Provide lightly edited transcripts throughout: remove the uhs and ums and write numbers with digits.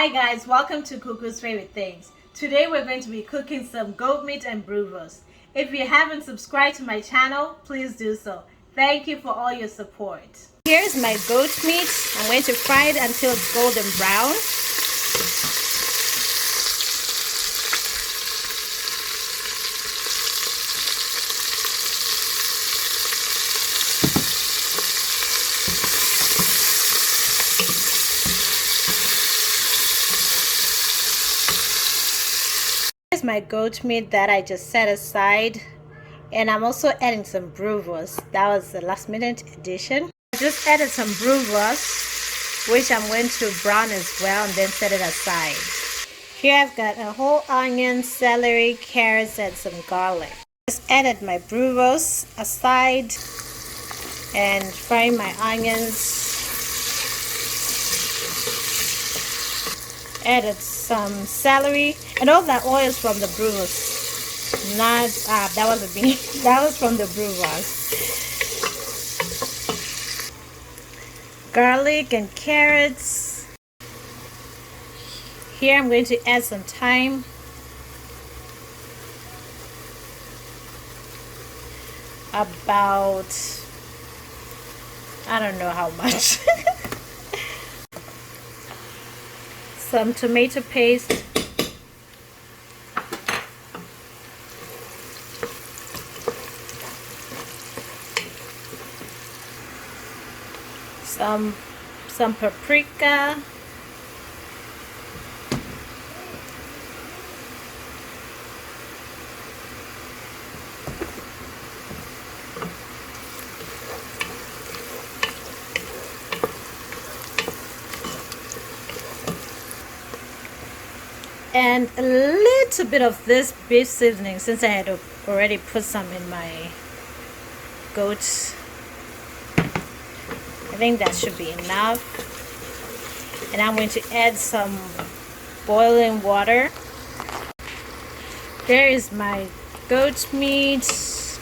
Hi guys, welcome to Cuckoo's Favorite Things. Today we're going to be cooking some goat meat and boerewors. If you haven't subscribed to my channel, please do so. Thank you for all your support. Here's my goat meat. I'm going to fry it until it's golden brown. Here's my goat meat that I just set aside, and I'm also adding some boerewors. That was the last minute addition. I just added some boerewors, which I'm going to brown as well and then set it aside. Here I've got a whole onion, celery, carrots, and some garlic. Just added my boerewors aside and frying my onions. Added some celery, and all that oil is from the boerewors. Not that wasn't me. That was from the boerewors. Garlic and carrots. Here I'm going to add some thyme. About, I don't know how much. Some tomato paste. Some paprika. And a little bit of this beef seasoning, since I had already put some in my goat. I think that should be enough. And I'm going to add some boiling water. There is my goat meat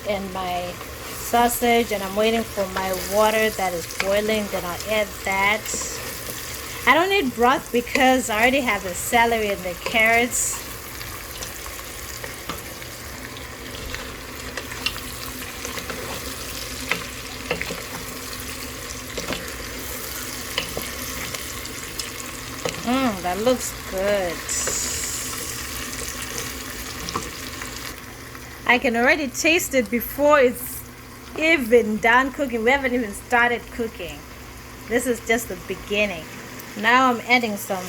and my sausage, and I'm waiting for my water that is boiling. Then I'll add that. I don't need broth because I already have the celery and the carrots. That looks good. I can already taste it before it's even done cooking. We haven't even started cooking. This is just the beginning. Now I'm adding some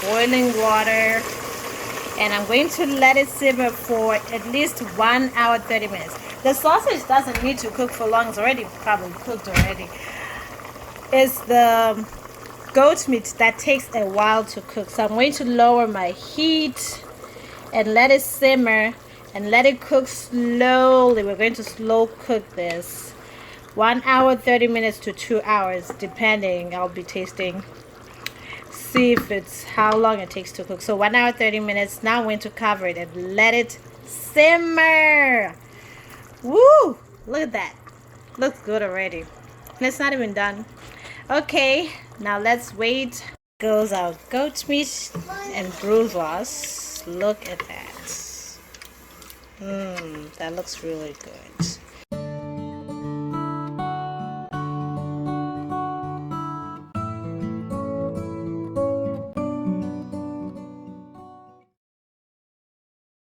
boiling water, and I'm going to let it simmer for at least 1 hour 30 minutes. The sausage doesn't need to cook for long. It's already probably cooked already. It's the goat meat that takes a while to cook. So I'm going to lower my heat and let it simmer and let it cook slowly. We're going to slow cook this 1 hour 30 minutes to 2 hours depending. I'll be tasting, see if it's how long it takes to cook. So 1 hour 30 minutes. Now I'm going to cover it and let it simmer. Woo, look at that. Looks good already, and it's not even done. Okay, now let's wait. Goes our goat meat and boerewors. Look at that. That looks really good.